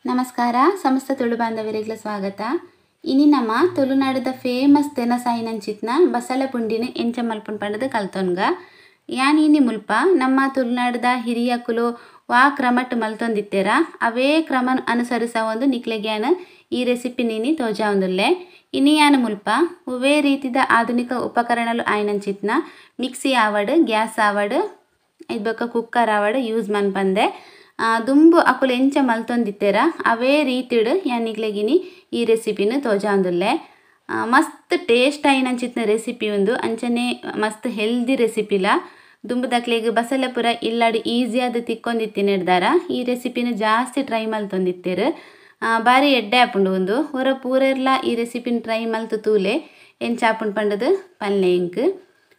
ನಮಸ್ಕಾರ ಸಮಸ್ತ ತುಳು ಬಾಂಧವರಿಗೆ ಸ್ವಾಗತ. ಇನಿ ನಮ್ಮ ತುಳುನಾಡದ ಫೇಮಸ್ ತೆನಸಾಯಿನಂಚಿತ್ನ ಬಸಳೆ ಪುಂಡಿನ ಎಂಚ ಮಲ್ಪನ್ ಪಂಡದ ಕಲ್ತೊನ್ಗ ಯಾನಿನಿ ಮುಲ್ಪ ನಮ್ಮ ತುಳುನಾಡದ ಹಿರಿಯಕುಲು ವಾ ಕ್ರಮಟ್ ಮಲ್ತೊಂದಿತ್ತೇರ ಅವೇ ಕ್ರಮ ಅನುಸರಿಸ ಒಂದು ನಿಕ್ಲೆಗ್ಯಾನ ಈ ರೆಸಿಪಿ ನೀನಿ ತೋಜಾ ಒಂದುಲ್ಲೆ. ಇನಿ ಯಾನ ಮುಲ್ಪ ಉವೇ ರೀತಿದ ಆಧುನಿಕ ಉಪಕರಣಲು ಆಯ್ನಂಚಿತ್ನ ಮಿಕ್ಸಿ ಆವಡ್ ಗ್ಯಾಸ್ ಆವಡ್ ಇದ್ಬಕ್ಕ ಕುಕ್ಕರ್ ಆವಡ್ ಯೂಸ್ ಮನ್ಪಂದೆ ದುಂಬು ಅಕುಲು ಎಂಚ ಮಲ್ತೊಂದಿತ್ತೇರ ಅವೇ ರೀತಿಡ್ ಯಾನಿಗ್ಲೆಗಿನಿ ಈ ರೆಸಿಪಿನ ತೋಜಾಂದುಲ್ಲೆ. ಮಸ್ತ್ ಟೇಸ್ಟ್ ಆಯ್ನಂಚಿತ್ನ ರೆಸಿಪಿ ಒಂದು ಅಂಚನೆ ಮಸ್ತ್ ಹೆಲ್ದಿ ರೆಸಿಪಿಲ ದುಂಬುದಕ್ಲೆಗ್ ಬಸಳೆ ಪುರ ಇಲ್ಲಾಡಿ ಈಸಿಯಾದ ತಿಕ್ಕೊಂದಿತ್ತಿನಿಡ್ದಾರ ಈ ರೆಸಿಪಿನ ಜಾಸ್ತಿ ಟ್ರೈ ಮಲ್ತೊಂದಿತ್ತೇರು. ಬಾರಿ ಎಡ್ಡೆ ಆಪುಂಡು ಒಂದು ಹೊರ ಪೂರೆರ್ಲ ಈ ರೆಸಿಪಿನ ಟ್ರೈ ಮಲ್ತು ತೂಲೆ ಎಂಚಾಪುಂಡು ಪಂಡದು ಪಲ್ಲೆ ಇಂಕ್.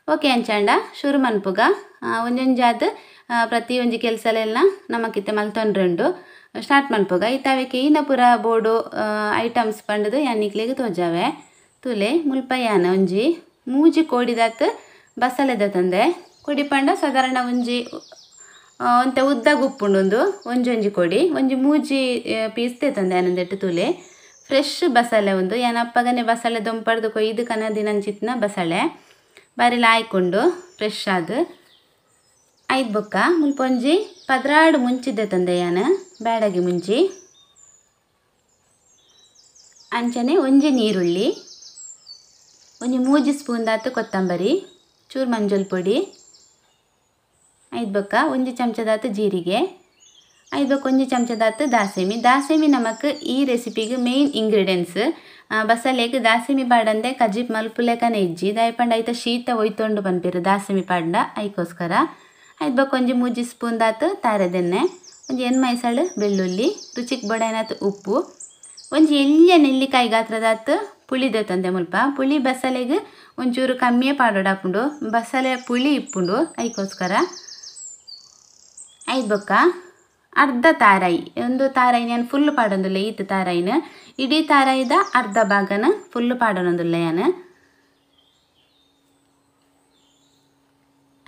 ಓಕೆ ಅಂಚಾಂಡ ಶುರು ಮನ್ಪುಗ ಒಂಜೊಂಜಾದ ಪ್ರತಿ ಒಂಜಿ ಕೆಲಸಲೆಲ್ಲ ನಮಕಿತ್ತೆ ಮಲ್ತೊಂಡ್ರೆಂಡು ಸ್ಟಾರ್ಟ್ ಮನ್ಪುಗ ಇತ್ತಾವೆಕೆ ಈನ ಪುರ ಬೋಡು ಐಟಮ್ಸ್ ಪಂಡದು ಯಾನಿಕ್ಲೆಗ್ ತೋಜಾವೆ ತುಲೆ ಮುಲ್ಪ ಯಾನ ಒಂಜಿ ಮೂಜಿ ಕೋಡಿದಾತ್ ಬಸಳೆದ ತಂದೆ ಕೊಡಿ ಪಂಡ ಸಾಧಾರಣ ಒಂಜಿ ಒಂತೆ ಉದ್ದಾಗ ಉಪ್ಪುಂಡು ಒಂಜೊಂಜಿ ಕೊಡಿ ಒಂಜಿ ಮೂಜಿ ಪೀಸ್ ತಂದೆ ಆನಂದೆಟ್ಟು ತುಲೆ ಫ್ರೆಶ್ ಬಸಳೆ ಒಂದು ಏನಪ್ಪಗನೆ ಬಸಳೆ ದೊಂಪಡ್ದು ಕೊಯ್ದು ಕನದಿನಂಚಿತ್ನ ಬಸಳೆ ಬಾರಿ ಲಾಯ್ಕೊಂಡು ಫ್ರೆಶ್ ಆದ ಐದು ಬೊಕ್ಕ ಮುಲ್ಪ ಒಂಜಿ ಪದ್ರಾಡು ಮುಂಚಿದ್ದೆ ತಂದೆ ಯಾನ ಬ್ಯಾಡಗಿ ಮುಂಚಿ ಅಂಚನೆ ಒಂಜಿ ನೀರುಳ್ಳಿ ಒಂಜಿ ಮೂಜಿ ಸ್ಪೂನ್ ದಾತು ಕೊತ್ತಂಬರಿ ಚೂರು ಮಂಜುಲ್ ಪುಡಿ ಐದು ಬೊಕ್ಕ ಒಂಜಿ ಚಮಚದಾತು ಜೀರಿಗೆ ಐದು ಬೊಕ್ಕ ಒಂಜಿ ಚಮಚದಾತು ದಾಸೇಮಿ ನಮಕ್ ಈ ರೆಸಿಪಿಗೆ ಮೇನ್ ಇಂಗ್ರೀಡಿಯೆಂಟ್ಸ್. ಬಸಳೆಗ್ ದಾಸೇಮಿ ಪಾಡಂದೆ ಕಜಿಪ್ ಮಲ್ಪುಲೆಕನೆ ಇಜ್ಜಿ ದಯಪಂಡ ಐತ ಶೀತ ಒಯ್ತೊಂಡು ಪನ್ಪೇರು ದಾಸೇಮಿ ಪಾಡ್ನ ಐಕೋಸ್ಕರ ಐದು ಬೊಕ್ಕ ಒಂಜಿ ಮೂಜಿ ಸ್ಪೂನ್ ದಾತು ತಾರೆದೆಣ್ಣೆ ಒಂಜಿ ಎಣ್ಮೈಸಳು ಬೆಳ್ಳುಳ್ಳಿ ರುಚಿಗೆ ಬೊಡೈನಾತು ಉಪ್ಪು ಒಂಜಿ ಎಳ್ಯ ನೆಲ್ಲಿಕಾಯಿ ಗಾತ್ರದಾತು ಪುಳಿದೆ ತಂದೆ ಮುಲ್ಪ ಪುಳಿ ಬಸಳೆಗ್ ಒಂಚೂರು ಕಮ್ಮಿಯೇ ಪಾಡೋಡಾಪುಂಡು ಬಸಳೆ ಪುಳಿ ಇಪ್ಪುಂಡು ಐಕೋಸ್ಕರ ಐದು ಬೊಕ್ಕ ಅರ್ಧ ತಾರಾಯಿ ಒಂದು ತಾರಾಯಿ ನಾನು ಫುಲ್ ಪಾಡೊಂದುಲ್ಲೆ ಈತ್ ತಾರಾಯಿನ ಇಡೀ ತಾರಾಯಿದ ಅರ್ಧ ಭಾಗನ ಫುಲ್ ಪಾಡೊಂದುಲ್ಲೆ ನಾನು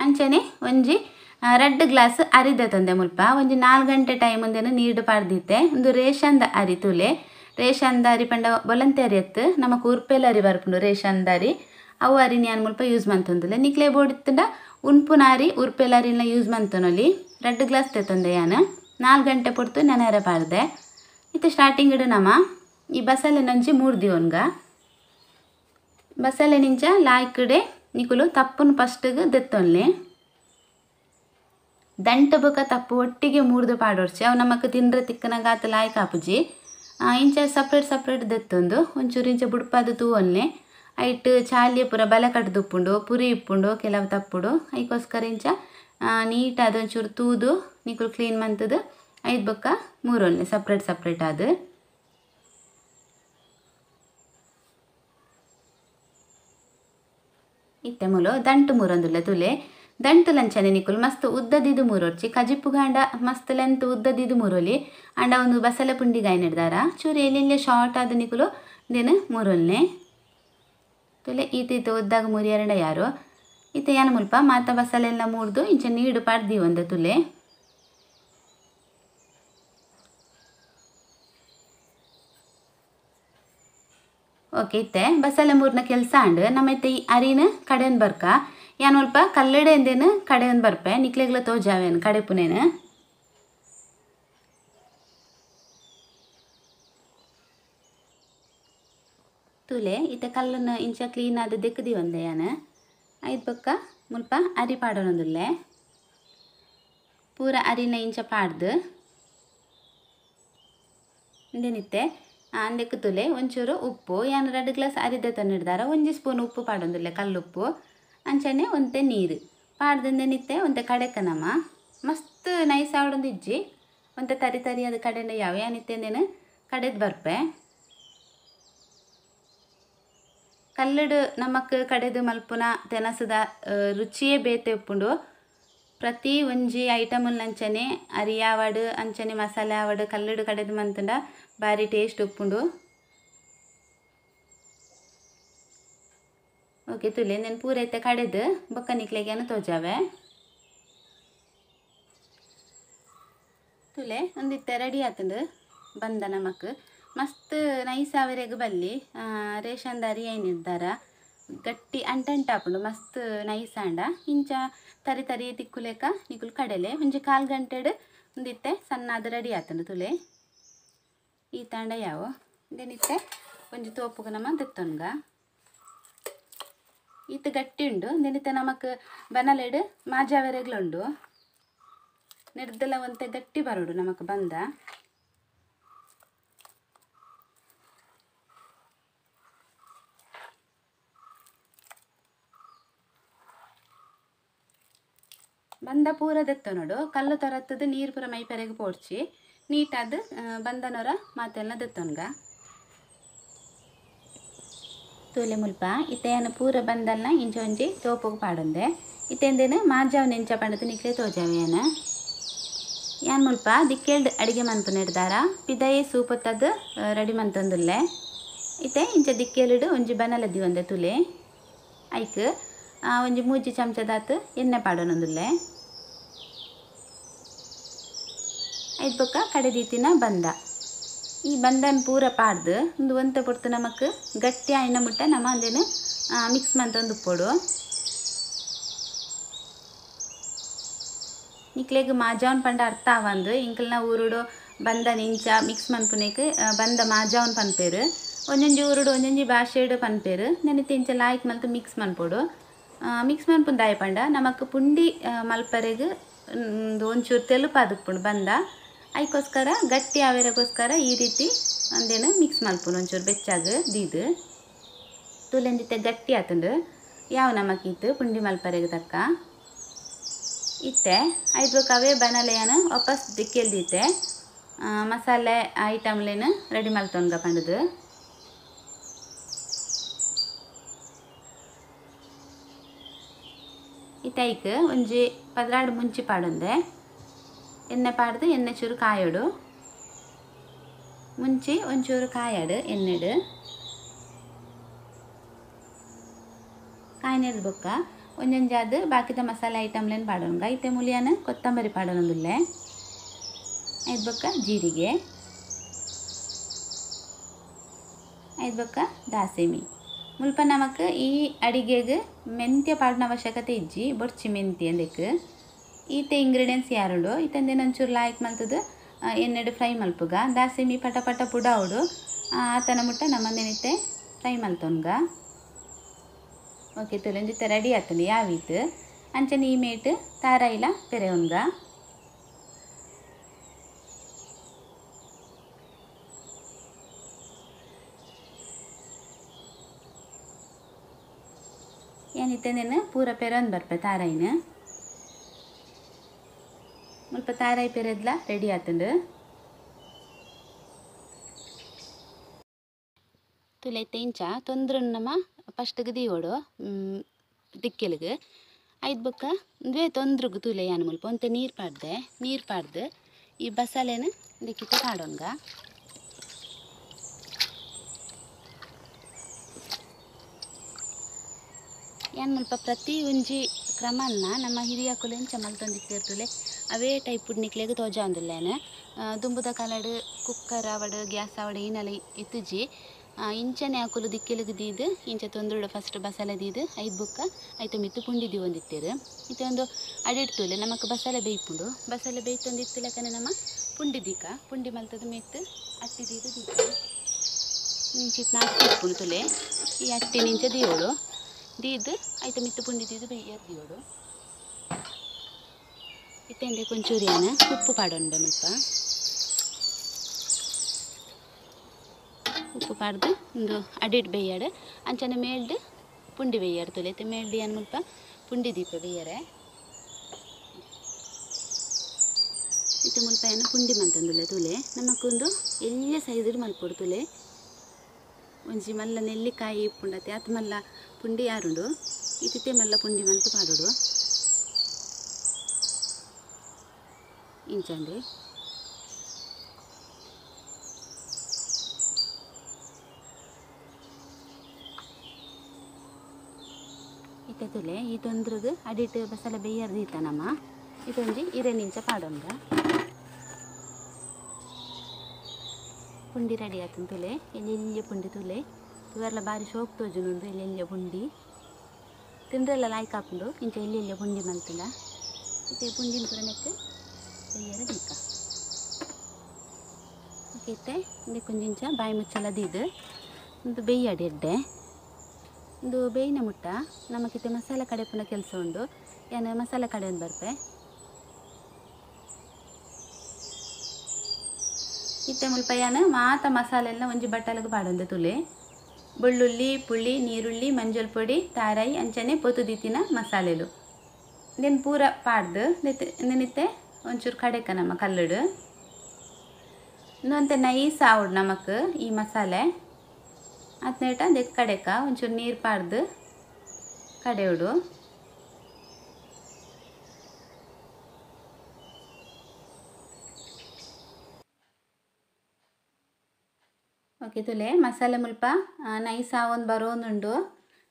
ಅಂಚನೆ ಒಂಜಿ 2 ಗ್ಲಾಸ್ ಅರಿದೆ ತಂದೆ ಮುಲ್ಪ ಒಂಜಿ 4 ಗಂಟೆ ಟೈಮ್ ಒಂದೇನು ನೀಡು ಪಾಡ್ದಿತ್ತೆ ಒಂದು ರೇಷನ್ದ ಅರಿ ತುಲೆ ರೇಷನ್ದ ಅರಿ ಪಂಡ ಬೊಲಂತೆ ಅರಿ ಎತ್ತು ನಮಕ್ ಉರ್ಪೆಲ ಅರಿ ಬರ್ಪುಂಡು ರೇಷನ್ದ ಅರಿ ಅವು ಅರಿ ನಾನು ಮುಲ್ಪ ಯೂಸ್ ಮಂತೊಂದುಲ್ಲೆ ನಿಕ್ಲೆ ಬೋಡಿತ್ತಂಡ ಉನ್ಪುನ ಅರಿ ಉರ್ಪೆಲ ಅರಿನ ಯೂಸ್ ಮಂತೊನೊಲಿ 2 ಗ್ಲಾಸ್ ತೆತ್ತೊಂದೆ ಯಾನು 4 ಗಂಟೆ ಪೊಡ್ತು ನೆನೆರೆ ಪಾಡ್ದೆ ಇತ್ತು ಸ್ಟಾರ್ಟಿಂಗ್ ಇಡು ನಮ ಈ ಬಸಳೆ ನಂಚಿ ಮೂರ್ದಿ ಒನ್ಗ ಬಸಳೆ ನಿಂಚ ಲಾಯ್ಕಡೆ ನಿಕುಲು ತಪ್ಪುನು ಫಸ್ಟ್ಗೆ ದೆತ್ತೊನ್ಲೆ ದಂಟ ಬೊಕ ತಪ್ಪು ಒಟ್ಟಿಗೆ ಮೂರ್ದು ಪಾಡೋರ್ಚಿ ಅವು ನಮಕ್ ತಿಂಡ್ರೆ ತಿಕ್ಕನಗಾತ ಲಾಯ್ಕ ಆಪುಜಿ ಇಂಚ ಸಪ್ರೇಟ್ ದೆತ್ತೊಂದು ಒಂಚೂರು ಇಂಚ ಬುಡ್ಪಾದು ತೂವೊನ್ನೆ ಐಟ್ ಚಾಲಿಯ ಪೂರ ಬಲೆ ಕಟ್ದು ಉಪ್ಪುಂಡು ಪುರಿ ಇಪ್ಪುಂಡು ಕೆಲವು ತಪ್ಪುಡು ಐಕೋಸ್ಕರ ಇಂಚ ನೀಟಾದ ಒಂಚೂರು ತೂದು ನಿಕುಲು ಕ್ಲೀನ್ ಮಂತದು ಐದು ಬೊಕ್ಕ ಮೂರೊನ್ನೆ ಸಪ್ರೇಟ್ ಆದು ಇತ್ತೆ ಮುಲು ದಂಟು ಮೂರೊಂದುಲ್ಲೆ ತುಲೆ ದಂಟು ಲಂಚನೆ ನಿಕುಲು ಮಸ್ತ್ ಉದ್ದದಿದು ಮೂರೊರ್ಚಿ ಕಜಿಪ್ಪು ಗಾಂಡ ಮಸ್ತ್ ಲೆಂತ್ ಉದ್ದದಿದು ಮೂರೊಲಿ ಅಂಡ ಒಂದು ಬಸಳೆ ಪುಂಡಿಗಾಯಿ ನೆಡ್ದಾರ ಚೂರು ಎಲ್ಲಿಲ್ಲೇ ಶಾರ್ಟ್ ಆದ ನಿಕುಲು ದೇನು ಮೂರೊಲ್ನೆ ತುಲೆ ಈತೀತು ಉದ್ದಾಗ ಮುರಿಯರಡ ಯಾರು ಈತ ಯಾನ ಮುಲ್ಪ ಮಾತ ಬಸಳೆ ಎಲ್ಲ ಮೂರ್ದು ಇಂಚ ನೀಡು ಪಾಡ್ದಿ ಒಂದೆ ತುಲೆ ಓಕೆ ಇತ್ತೆ ಬಸಳೆ ಮೂರ್ನ ಕೆಲಸ ಅಂಡ್ ನಮ್ಮೈತೆ ಈ ಅರಿನ ಕಡೆನ್ ಬರ್ಕ ಯಾನ್ ಮುಲ್ಪ ಕಲ್ಲಡೆ ಎಂದೇನು ಕಡೆನ್ ಬರ್ಪೆ ನಿಕ್ಲೆಗ್ಲ ತೋಜಾವೇನು ಕಡೆ ಪುನೇನು ತುಲೆ ಇತ್ತೆ ಕಲ್ಲನ್ನು ಇಂಚ ಕ್ಲೀನ್ ಆದ ದೆಕ್ಕದಿ ಒಂದೆ ಯಾನು ಐದು ಬೊಕ್ಕ ಮುಲ್ಪ ಅರಿ ಪಾಡೋನೊಂದುಲ್ಲೆ ಪೂರ ಅರಿನ ಇಂಚ ಪಾಡ್ದು ಇಂದೇನಿತ್ತೆ ಅಂದೆಕ್ಕು ತುಲೆ ಒಂಚೂರು ಉಪ್ಪು ಯಾನು 2 ಗ್ಲಾಸ್ ಅರಿದೆ ತಂದಿಡ್ದಾರ ಒಂಜಿ ಸ್ಪೂನ್ ಉಪ್ಪು ಪಾಡೊಂದುಲ್ಲೆ ಕಲ್ಲುಪ್ಪು ಅಂಚನೆ ಒಂತೆ ನೀರು ಪಾಡ್ದಿಂದೇನಿತ್ತೆ ಒಂತೆ ಕಡೆಕ ನಮ ಮಸ್ತ್ ನೈಸ್ ಆವಡೊಂದು ಇಜ್ಜಿ ಒಂತೆ ತರಿ ಅದು ಕಡೆಂಡ ಯಾವ ಯಾನಿತ್ತೇಂದೇನು ಕಡೆದು ಬರ್ಪೆ ಕಲ್ಲಡು ನಮಕ್ ಕಡೆದು ಮಲ್ಪುನ ತೆನಸದ ರುಚಿಯೇ ಬೇತೆ ಉಪ್ಪುಂಡು ಪ್ರತಿ ಒಂಜಿ ಐಟಮಲ್ ಅಂಚನೆ ಅರಿಯಾವಡು ಅಂಚನೆ ಮಸಾಲೆ ಆವಡು ಕಲ್ಲಡು ಕಡೆದು ಮಂತಂಡ ಬಾರಿ ಟೇಸ್ಟ್ ಉಪ್ಪುಂಡು. ಓಕೆ ತುಲೆ ನಾನು ಪೂರೈತೆ ಕಡೆದು ಬೊಕ್ಕ ನಿಕ್ಲೆಗೇನು ತೋಜಾವೆ ತುಲೆ ಒಂದಿತ್ತೆ ರೆಡಿ ಆತಂದು ಬಂದ ನಮಕ್ ಮಸ್ತ್ ನೈಸ್ ಆವರೆಗ್ ಬಲ್ಲಿ ರೇಷನ್ ದಾರಿ ಏನಿದ್ದಾರ ಗಟ್ಟಿ ಅಂಟಾಪುಂಡು ಮಸ್ತ್ ನೈಸ್ ಆಂಡ ಇಂಚ ತರಿ ತರಿ ತಿಕ್ಕುಲೆಕ ನಿಕುಲು ಕಡಲೆ ಒಂಜಿ 1/4 ಗಂಟೆಡ್ ಒಂದಿತ್ತೆ ಸಣ್ಣದು ರೆಡಿ ಆತುಂಡು ತುಲೆ ಈ ತಾಂಡ ಯಾವು ಇಂದೆನಿತ್ತೆ ಒಂಜಿ ತೋಪುಗು ನಮ ದಿತ್ತೊನ್ಗ ಈತ ಗಟ್ಟಿ ಉಂಡು ಇಂದೆನಿತ್ತೆ ನಮಕ್ ಬನಲೆಡ್ ಮಾಜಾವರೆಗ್ಲುಂಡು ನಿರ್ದಲ ಒಂತೆ ಗಟ್ಟಿ ಬರೋಡು ನಮಕ್ ಬಂದ ಬಂದ ಪೂರ ದೆತ್ತ ನೋಡು ಕಲ್ಲು ತರತ್ತದು ನೀರು ಪೂರ ಮೈಪೆರೆಗೆ ಪೋಡ್ಚಿ ನೀಟಾದ ಬಂದನೊರ ಮಾತೆಲ್ಲ ದೆತ್ತೊನ್ಗ ತೂಲೆ ಮುಲ್ಪ ಇತ್ತೆಯನ್ನು ಪೂರ ಬಂದಲ್ನ ಇಂಚ ಒಂಜಿ ತೋಪುಗು ಪಾಡೊಂದೆ ಇತ್ತೆಂದೇನು ಮಾಜಾವ್ ನೆಂಚ ಪಂಡದು ನಿಕ್ಲೆ ತೋಜಾವೇನ ಯಾನ್ ಮುಲ್ಪ ದಿಕ್ಕೇಳ್ದು ಅಡಿಗೆ ಮನ್ಪುನಿಡ್ದಾರ ಪಿದಾಯಿ ಸೂಪತ್ತದು ರೆಡಿ ಮನ್ತೊಂದುಲ್ಲೆ ಇತ್ತೆ ಇಂಚ ದಿಕ್ಕೇಳಿಡು ಒಂಜಿ ಬನಲದಿ ಒಂದೆ ತುಲೆ ಐಕ್ ಒಂಜಿ 3 ಚಮಚದಾತು ಎಣ್ಣೆ ಪಾಡೊನೊಂದುಲ್ಲೆ ಐದು ಬೊಕ್ಕ ಕಡೆದೀತಿನ ಬಂದ ಈ ಬಂದನ್ ಪೂರ ಪಾಡ್ದು ಒಂದು ಒಂತೆ ಪೊಡ್ತು ನಮಕ್ ಗಟ್ಟಿ ಆಯ್ನ ಮುಟ್ಟ ನಮ್ಮ ಅಂದೇನು ಮಿಕ್ಸ್ ಮಂತೊಂದು ಉಪ್ಪೊಡು ನಿಕ್ಲೆಗ್ ಮಾಜಾವನ್ ಪಂಡ ಅರ್ಥ ಆವಂದು ಇಂಕಲ್ನ ಊರುಡು ಬಂದ ನಿಂಚ ಮಿಕ್ಸ್ ಮನ್ಪುನೇಕ್ ಬಂದ ಮಾಜಾವನ್ ಪನ್ಪೇರು ಒಂಜೊಂಜಿ ಊರುಡು ಒಂಜೊಂಜಿ ಭಾಷೆಡು ಪನ್ಪೇರು ನೆನಿತ್ತೆ ಇಂಚ ಲಾಯ್ಕ್ ಮಲ್ತು ಮಿಕ್ಸ್ ಮನ್ಪೊಡು ಮಿಕ್ಸ್ ಮನ್ಪುಂದು ದಾಯ ಪಂಡ ನಮಕ್ ಪುಂಡಿ ಮಲ್ಪರೆಗ್ ಒಂಚೂರು ತೆಲುಪಾದುಪ್ಪುಂಡು ಬಂದ ಐಕೋಸ್ಕರ ಗಟ್ಟಿ ಆವೇರಗೋಸ್ಕರ ಈ ರೀತಿ ಅಂದೇನು ಮಿಕ್ಸ್ ಮಲ್ಪುನು ಒಂಚೂರು ಬೆಚ್ಚಾಗ ದೀದು ತುಲೆಂದಿತ್ತೆ ಗಟ್ಟಿ ಆತುಂಡು ಯಾವ ನಮಕಿತ್ತು ಪುಂಡಿ ಮಲ್ಪರೆಗ್ ತಕ್ಕ ಇತ್ತೆ ಐದು ಬೊಕ್ಕ ಅವೇ ಬನಲೆಯನು ವಾಪಸ್ ದಿಕ್ಕೆಲ್ದಿತ್ತೆ ಮಸಾಲೆ ಐಟಮ್ಲೇನು ರೆಡಿ ಮಲ್ತೊನ್ಗ ಪಂಡದು ಇತ್ತೈಕ್ ಒಂಜಿ 16 ಮುಂಚಿ ಪಾಡೊಂದೆ ಎಣ್ಣೆ ಪಾಡ್ದು ಎಣ್ಣೆ ಚೂರು ಕಾಯೋಡು ಮುಂಚಿ ಒಂಚೂರು ಕಾಯಾಡು ಎಣ್ಣೆಡು ಕಾಯಿನೆಡ್ ಬೊಕ್ಕ ಒಂಜೊಂಜಾದು ಬಾಕಿದ ಮಸಾಲೆ ಐಟಮ್ಲೇನು ಪಾಡೋನ್ಗ ಇತ್ತೆ ಮುಲಿಯನ ಕೊತ್ತಂಬರಿ ಪಾಡೊನೊಂದುಲ್ಲೆ ಐದು ಬೊಕ್ಕ ಜೀರಿಗೆ ಐದು ಬೊಕ್ಕ ದಾಸೆಮಿ ಮುಲ್ಪ ನಮಕ್ ಈ ಅಡಿಗೆಗ್ ಮೆಂತ್ಯ ಪಾಡಿನ ಅವಶ್ಯಕತೆ ಇಜ್ಜಿ ಬೊರ್ಚಿ ಮೆಂತ್ಯ ಅಂದೆಕ್ ಈತೆ ಇಂಗ್ರೀಡಿಯೆಂಟ್ಸ್ ಯಾರುಂಡು ಇತ್ತಂದೇನು ಒಂಚೂರು ಲಾಯ್ಕ್ ಮಲ್ತದು ಎಣ್ಣೆಡು ಫ್ರೈ ಮಲ್ಪುಗ ದಾಸೆಮಿ ಪಟ ಪಟ ಪುಡಾವುಡು ಆತನ ಮುಟ್ಟ ನಮ್ಮಂದೇನಿತ್ತೆ ಫ್ರೈ ಮಲ್ತೊನ್ಗ ಓಕೆ ತುಲೆಂದಿತ್ತೆ ರೆಡಿ ಆತುಂಡು ಯಾವೀತು ಅಂಚನೆ ಈ ಮೇಟ್ ತಾರಾಯಿಲ ಪೆರೆಯೋನ್ಗ ಏನಿತ್ತಂದೇನು ಪೂರ ಪೆರೊಂದು ಬರ್ಪೆ ತಾರಾಯಿನ ಮುಲ್ಪ ತಾರಾಯಿ ಪೆರೆದ್ಲ ರೆಡಿ ಆತುಂಡು ತುಲೈತೆ ಇಂಚ ತೊಂದ್ರೆ ನಮ್ಮ ಫಸ್ಟ್ಗೆ ದೀವೋಡು ದಿಕ್ಕೆಲ್ಗೆ ಐದು ಬೊಕ್ಕ ದ್ವೇ ತೊಂದ್ರಗ್ ತುಲೆ ಯಾನು ಮುಲ್ಪ ಒಂತೆ ನೀರು ಪಾಡ್ದು ಈ ಬಸಳೆನ ದಿಕ್ಕಿಟ್ಟು ಪಾಡೋನ್ಗ ಏನು ಮುಲ್ಪ ಪ್ರತಿ ಒಂಜಿ ಕ್ರಮನ್ನ ನಮ್ಮ ಹಿರಿಯಕುಲು ಎಂಚ ಮಲ್ತೊಂದಿತ್ತಿರ್ತುಲೆ ಅವೇ ಟೈಪ್ ನಿಕ್ಲೆಗ್ ತೋಜಾ ಅಂದುಲ್ಲೇನೆ ದುಂಬುದ ಕಲಡ್ ಕುಕ್ಕರ್ ಅವಡು ಗ್ಯಾಸ್ ಅವಡು ಈನಲ ಇತ್ತುಜಿ ಇಂಚನೆ ಆಕುಲು ದಿಕ್ಕೆಲಿಗೆ ದೀದು ಇಂಚ ತೊಂದ್ರುಡು ಫಸ್ಟ್ ಬಸಳೆ ದೀದು ಐದು ಬೊಕ್ಕ ಐತ ಮಿತ್ತು ಪುಂಡಿ ದೀವೊಂದಿತ್ತೇರು ಇತ್ತೆ ಒಂದು ಅಡಿಡ್ತುಲೆ ನಮಕ್ ಬಸಳೆ ಬೇಯ್ಪುಂಡು ಬಸಳೆ ಬೇಯ್ತೊಂದಿತ್ತುಲೆಕನೆ ನಮ್ಮ ಪುಂಡಿ ದೀಕ ಪುಂಡಿ ಮಲ್ತದ ಮೆತ್ತು ಅಟ್ಟಿ ದೀದು ದೀಕ ನಿಂಚಿತ್ ನಾಟಿ ಇಪ್ಪುನು ತುಲೆ ಈ ಅಟ್ಟಿ ನಿಂಚ ದೀವೋಡು ದೀದು ಐತ ಮಿತ್ತು ಪುಂಡಿ ದೀದು ಬೇಯ್ಯರ್ ದೀವೋಡು ಇತ್ತೆಂದೆ ಕೊಂಚೂರಿಯಾನ ಉಪ್ಪು ಪಾಡೋಂಡ ಮುಲ್ಪ ಉಪ್ಪು ಪಾಡ್ದು ಒಂದು ಅಡಿಡ್ ಬೇಯ್ಯಾಡು ಅಂಚನೆ ಮೇಲ್ಡು ಪುಂಡಿ ಬೇಯ್ಯಾಡು ತುಲೆ ಮೇಲ್ಡು ಏನು ಮುಲ್ಪ ಪುಂಡಿ ದೀಪ ಬೇಯ್ಯರೆ ಇತ್ತೆ ಮುಲ್ಪ ಏನು ಪುಂಡಿ ಮಂತಂದುಲ್ಲೆ ತುಲೆ ನಮಕೊಂದು ಎಲ್ಲ ಸೈಜ್ ಮಲ್ಪೊಡು ತುಲೆ ಒಂಜಿ ಮಲ್ಲ ನೆಲ್ಲಿಕಾಯಿ ಇಪ್ಪುಂಡತೆ ಅತ್ ಮಲ್ಲ ಪುಂಡಿ ಯಾರುಂಡು ಇತ್ತೆ ಮಲ್ಲ ಪುಂಡಿ ಮಲ್ತು ಪಾಡೋಡು ಇಂಚಂಡೆ ಇತ್ತೆ ತುಲೆ ಈ ತೊಂದ್ರಗ್ ಅಡಿಟ್ ಬಸಳೆ ಬೇಯ್ಯರ್ದೀತ ನಮ್ಮ ಇದೊಂಜಿ 2 ನಿಂಚ ಪಾಡೋಂಗ ಪುಂಡಿ ರೆಡಿ ಆಯ್ತು ತುಲೆ ಎಲ್ಲಿ ಪುಂಡಿ ತುಲೆ ಇವೆಲ್ಲ ಬಾರಿ ಶೋಕ್ ತೋಜುನುಂಡು ಎಲ್ಲಿ ಪುಂಡಿ ತಿಂದ್ರೆಲ್ಲ ಲಾಯ್ಕ್ ಹಾಕೊಂಡು ಇಂಚ ಎಲ್ಲಿ ಪುಂಡಿ ಮಲ್ತಿಲ್ಲ ಇತ್ತೆ ಪುಂಡಿನ ಪೂರ ನೆಕ್ ಬೇಯರ ದೀಕ ಓಕೆ ಇತ್ತೆ ಇಂದೆ ಕೊಂಚ ಬಾಯಿ ಮುಚ್ಚಲದಿದ್ದು ಒಂದು ಬೇಯ್ಯಾಡಿ ಎಡ್ಡೆ ಒಂದು ಬೇಯಿನ ಮುಟ್ಟ ನಮಗಿತ್ತೆ ಮಸಾಲೆ ಕಡೆ ಪುನಃ ಕೆಲಸ ಉಂಡು ಏನು ಮಸಾಲೆ ಕಡೆ ಒಂದು ಬರ್ಪೆ ಇತ್ತೆ ಮುಲ್ಪ ಏನು ಮಾತ ಮಸಾಲೆ ಎಲ್ಲ ಒಂಜಿ ಬಟ್ಟಲಿಗೆ ಪಾಡೊಂದು ತುಲೆ ಬೆಳ್ಳುಳ್ಳಿ ಪುಳಿ ನೀರುಳ್ಳಿ ಮಂಜಲ್ ಪೊಡಿ ತಾರಾಯಿ ಅಂಚನೆ ಪೊತ್ತು ದಿತ್ತಿನ ಮಸಾಲೆಲು ದೆನ್ ಪೂರ ಪಾಡ್ದು ನೆನಿತ್ತೆ ಒಂಚೂರು ಕಡೆಕ ನಮ್ಮ ಕಲ್ಲಡು ಇನ್ನೊಂತೆ ನೈಸ್ ಆವಡು ನಮಕ್ ಈ ಮಸಾಲೆ ಅದ್ನೇಟ ದೆಕ್ ಕಡೆಕ ಒಂಚೂರು ನೀರು ಪಾಡ್ದು ಕಡೆಯುಡು ಓಕೆ ತುಲೆ ಮಸಾಲೆ ಮುಲ್ಪ ನೈಸ್ ಆವೊಂದು ಬರೋಂದುಂಡು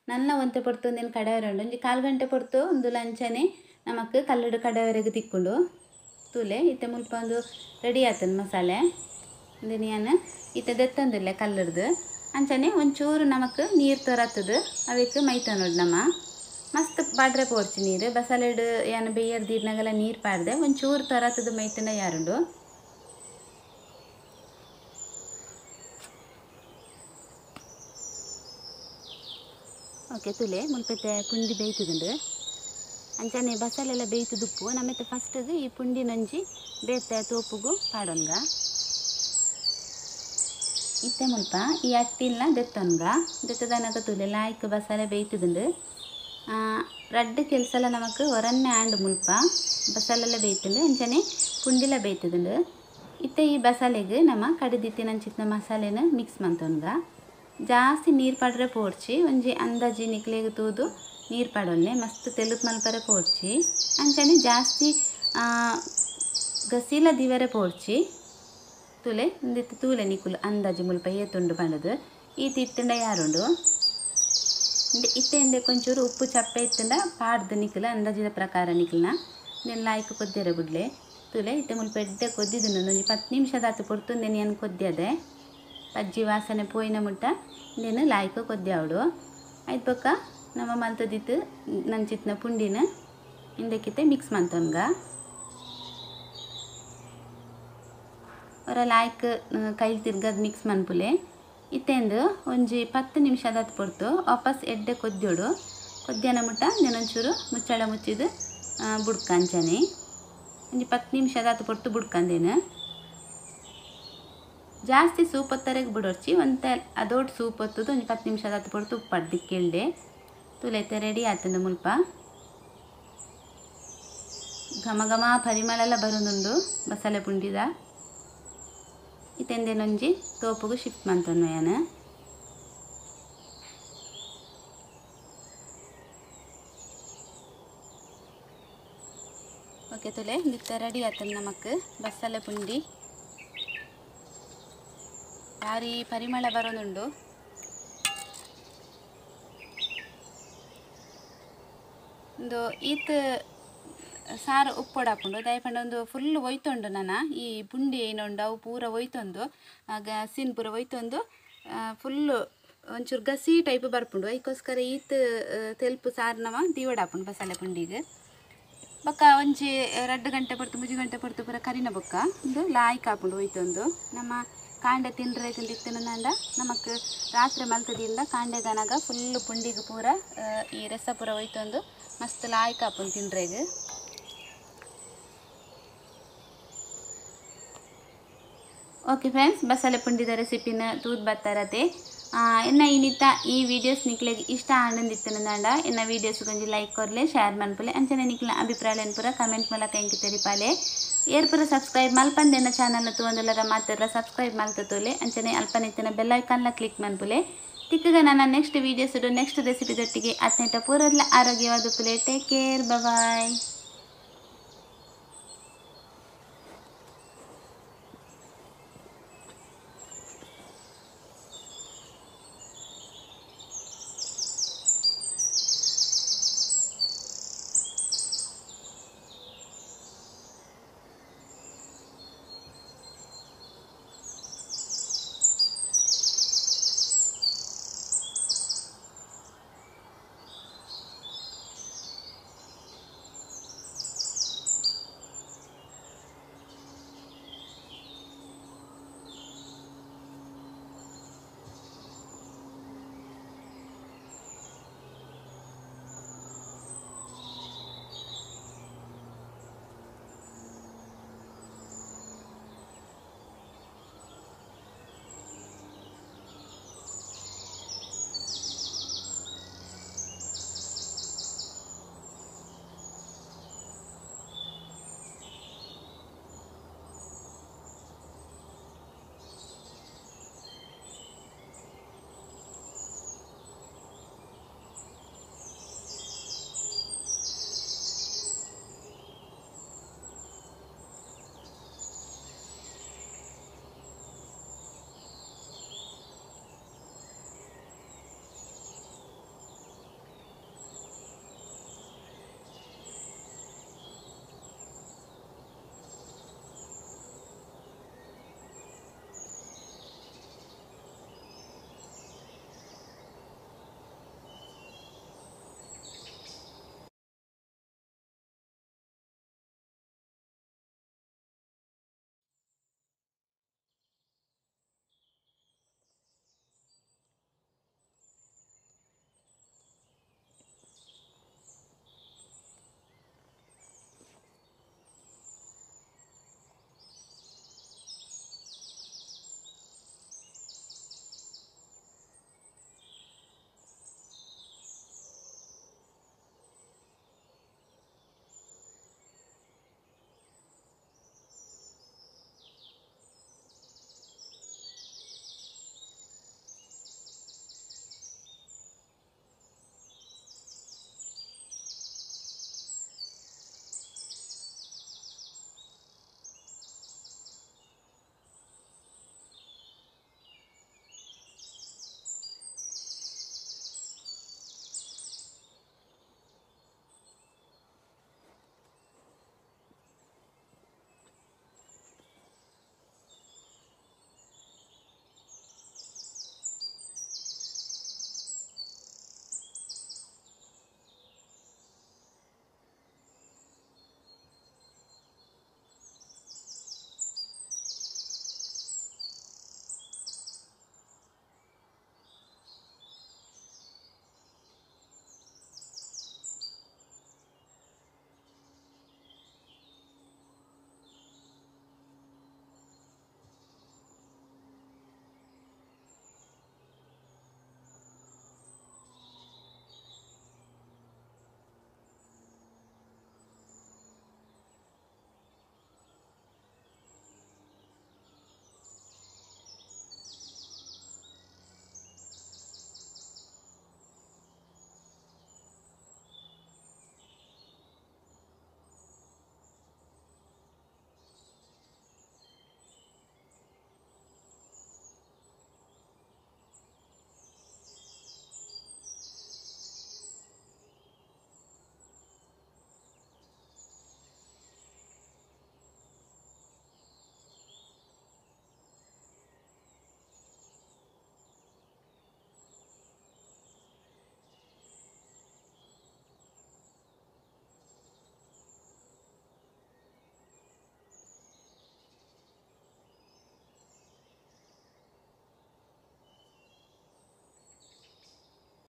ನನ್ನ ಒಂತೆ ಪೊರ್ತು ಒಂದೇನು ಕಡೆಯವರುಂಡು ಒಂಜಿ 1/4 ಗಂಟೆ ಪೊರ್ತು ಒಂದು ಲಂಚನೆ ನಮಕ್ ಕಲ್ಲಡು ಕಡೆಯವರೆಗೆ ತಿಕ್ಕೊಂಡು ತುಲೆ ಇತ್ತೆ ಮುಲ್ಪ ಒಂದು ರೆಡಿ ಆತನ ಮಸಾಲೆ ಇಂದು ನಾನು ಇತ್ತೆ ದೆತ್ತೊಂದಿಲ್ಲ ಕಲ್ಲಡ್ದು ಅಂಚನೆ ಒಂಚೂರು ನಮಕ್ ನೀರು ತೊರತ್ತದು ಅವಕ್ಕೆ ಮೈತ ನೋಡಿ ನಮ್ಮ ಮಸ್ತ್ ಬಾಡ್ರೆ ಪೋರ್ಚಿ ನೀರು ಬಸಲೆಡು ಏನು ಬೇಯರ್ ದೀರ್ನಾಗೆಲ್ಲ ನೀರು ಪಾಡ್ದೆ ಒಂಚೂರು ತೊರತ್ತದು ಮೈತನ ಯಾರುಂಡು ಓಕೆ ತುಲೆ ಮುಲ್ಪತ್ತೆ ಪುಂಡಿ ಬೇಯ್ತದುಂಡು ಅಂಚನೆ ಬಸಲೆಲ್ಲ ಬೇಯ್ತದುಪ್ಪು ನಮ್ಮತ್ತೆ ಫಸ್ಟಿಗೆ ಈ ಪುಂಡಿ ನಂಜಿ ಬೇತೆ ತೋಪುಗು ಪಾಡೋನ್ಗ ಇತ್ತೆ ಮುಲ್ಪ ಈ ಅಟ್ಟಿಲ್ನ ದೆತ್ತದನಗ ತುಲೆ ಲಾಯ್ಕ್ ಬಸಲೆ ಬೇಯ್ತದುಂಡು ರಡ್ಡು ಕೆಲಸಲ ನಮಕ್ ಹೊರನ್ನೆ ಆಂಡ್ ಮುಲ್ಪ ಬಸಲೆಲ್ಲ ಬೇಯ್ತುಂಡು ಅಂಚನೆ ಪುಂಡಿಲ ಬೇಯ್ತದುಂಡು ಇತ್ತೆ ಈ ಬಸಲೆಗೆ ನಮ್ಮ ಕಡಿದಿತ್ತಿನಂಚಿತ್ತಿನ ಮಸಾಲೆನ ಮಿಕ್ಸ್ ಮಂತೋನ್ಗ ಜಾಸ್ತಿ ನೀರು ಪಾಡ್ರೆ ಪೋಡ್ಚಿ ಒಂಜಿ ಅಂದಾಜಿ ನಿಕ್ಲೆಗೆ ತೂದು ನೀರು ಪಾಡೋಲ್ನೆ ಮಸ್ತ್ ತೆಲುಪ್ ಮಲ್ಪರೆ ಪೋಡ್ಚಿ ಅಂಚನೆ ಜಾಸ್ತಿ ಗಸೀಲ ದಿವರೆ ಪೋಡ್ಚಿ ತುಲೆ ಒಂದಿತ್ತು ತೂಲೆ ನಿಕುಲು ಅಂದಾಜಿ ಮುಲ್ಪ ಏತುಂಡು ಪಂಡದು ಈ ತಿತ್ತಂಡ ಯಾರುಂಡು ಇತ್ತೆ ಎಂದೆ ಕೊಂಚೂರು ಉಪ್ಪು ಚಪ್ಪೆ ಇತ್ತಂಡ ಪಾಡ್ದು ನಿಕುಲ ಅಂದಾಜಿದ ಪ್ರಕಾರ ನಿಕುಲ್ನ నేను ಲಾಯ್ಕ್ ಕೊದ್ದಿರ ಬಿಡ್ಲೆ ತುಲೆ ಇತ್ತೆ ಮುಲ್ಪ ಎಡ್ಡೆ ಕೊದ್ದಿದ್ದು ಒಂದು 10 ನಿಮಿಷದಾತು ಪೊರ್ತು నేను ಕೊದ್ದಿಯದೆ ಪಜ್ಜಿ ವಾಸನೆ ಪೋಯಿನ ಮುಟ್ಟ నేను ಲಾಯ್ಕ್ ಕೊದ್ದೆ ಅವಡು ಆಯ್ತು ಪಕ್ಕ ನಮ್ಮ ಮಲ್ತದಿತ್ತು ನಂಚಿತ್ನ ಪುಂಡಿನ ಇಂದಕ್ಕಿತ್ತೆ ಮಿಕ್ಸ್ ಮಂತೋನ್ಗ ಅವರ ಲಾಯ್ಕ್ ಕೈಲಿ ತಿರ್ಗದು ಮಿಕ್ಸ್ ಮನ್ಪುಲೆ ಇತ್ತೆಂದು ಒಂಜಿ 10 ನಿಮಿಷದಾತು ಪೊರ್ತು ವಾಪಸ್ ಎಡ್ಡೆ ಕೊದ್ಯೋಡು ಕೊದ್ಯನ ಮುಟ್ಟ ನೆನೊಂಚೂರು ಮುಚ್ಚಳ ಮುಚ್ಚಿದು ಬುಡ್ಕಂಚನೆ ಒಂಜಿ 10 ನಿಮಿಷದಾತು ಪೊರ್ತು ಬುಡ್ಕಂದೇನು ಜಾಸ್ತಿ ಸೂಪ್ ಹೊತ್ತರೆಗೆ ಬಿಡೋರ್ಚಿ ಒಂತೆ ಅದೋಟ್ ಸೂಪ್ ಹೊತ್ತದು ಒಂದು 10 ನಿಮಿಷದಾತು ಪೊರ್ತು ಉಪ್ಪಡ್ದು ಕೇಳ್ದೆ ತುಲೈತೆ ರೆಡಿ ಆತಂದು ಮುಲ್ಪ ಘಮ ಘಮ ಪರಿಮಳ ಎಲ್ಲ ಬರೋದುಂಡು ಬಸಳೆ ಪುಂಡಿದ ಇತ್ತೆಂದೇನೊಂಜಿ ತೋಪುಗು ಶಿಫ್ಟ್ ಮಂತೊನ್ನು ಏನು ಓಕೆ ತುಲೆ ಇತ್ತೆ ರೆಡಿ ಆತಂದು ನಮಕ್ ಬಸಳೆ ಪುಂಡಿ ಭಾರಿ ಪರಿಮಳ ಬರೋದುಂಡು ಒಂದು ಈತ್ ಸಾರು ಉಪ್ಪೊಡಾಪುಂಡು ದಯಪಂಡ ಒಂದು ಫುಲ್ ಒಯ್ತೊಂಡು ನಾನು ಈ ಪುಂಡಿ ಏನೊಂಡು ಅವು ಪೂರ ಒಯ್ತೊಂದು ಗಸಿನ ಪೂರ ಒಯ್ತೊಂದು ಫುಲ್ಲು ಒಂಚೂರು ಗಸಿ ಟೈಪ್ ಬರ್ಪುಂಡು ಅದಕ್ಕೋಸ್ಕರ ಈತ್ ತೆಲ್ಪು ಸಾರು ನವ ದೀವಡಾಪುಂಡು ಬಸಳೆ ಪುಂಡಿಗೆ ಬೊಕ್ಕ ಒಂಜಿ 2 ಗಂಟೆ ಪೊರ್ತು 3 ಗಂಟೆ ಪೊರ್ತು ಪೂರ ಕರಿನ ಬೊಕ್ಕ ಒಂದು ಲಾಯ್ಕ್ ಹಾಪುಂಡು ಒಯ್ತೊಂದು ನಮ್ಮ ಕಾಂಡೆ ತಿಂಡ್ರೆ ತಿನ್ನಂಡ ನಮಕ್ ರಾತ್ರಿ ಮಲ್ತದಿಂದ ಕಾಂಡೆ ದನಗ ಫುಲ್ಲು ಪುಂಡಿಗೆ ಪೂರ ಈ ರಸ ಪೂರ ಒಯ್ತೊಂದು ಮಸ್ತ್ ಲಾಯ್ಕ್ ಹಾಪುಂಡು ತಿಂಡ್ರೆಗೆ ಓಕೆ ಫ್ರೆಂಡ್ಸ್ ಬಸಳೆ ಪುಂಡಿದ ರೆಸಿಪಿನ ತೂದ್ ಬತ್ತಾರತೆ ಎನ್ನ ಇನ್ನಿತ್ತ ಈ ವಿಡಿಯೋಸ್ ನಿಕ್ಲೆಗೆ ಇಷ್ಟ ಆನಂದಿತ್ತನಂಡ ಎನ್ನ ವಿಡಿಯೋಸ್ ಕೊಂಚ ಲೈಕ್ ಕೊರ್ಲೆ ಶೇರ್ ಮನ್ಪುಲೆ ಅಂಚನೆ ನಿಕ್ಲ ಅಭಿಪ್ರಾಯ ಪೂರ ಕಮೆಂಟ್ ಮೂಲಕ ಎಂಕಿ ತೆರಿಪಾಲೆ ಏರ್ಪುರ ಸಬ್ಸ್ಕ್ರೈಬ್ ಮಲ್ಪಂದೆನ್ನ ಚಾನಲ್ನ ತೂಂದುಲರ ಮಾತ್ರ ಸಬ್ಸ್ಕ್ರೈಬ್ ಮಲ್ತತೋಲೆ ಅಂಚನೆ ಅಲ್ಪನೆತ್ತಿನ ಬೆಲ್ ಐಕಾನ್ಲ ಕ್ಲಿಕ್ ಮನ್ಪುಲೆ ತಿಕ್ಕಗ ನನ್ನ ನೆಕ್ಸ್ಟ್ ವಿಡಿಯೋಸ್ ನೆಕ್ಸ್ಟ್ ರೆಸಿಪಿದೊಟ್ಟಿಗೆ ಅತ್ನೆಟ ಪೂರಲ್ಲ ಆರೋಗ್ಯವಾದ ಪುಲೆ ಟೇಕ್ ಕೇರ್ ಬಾಯ್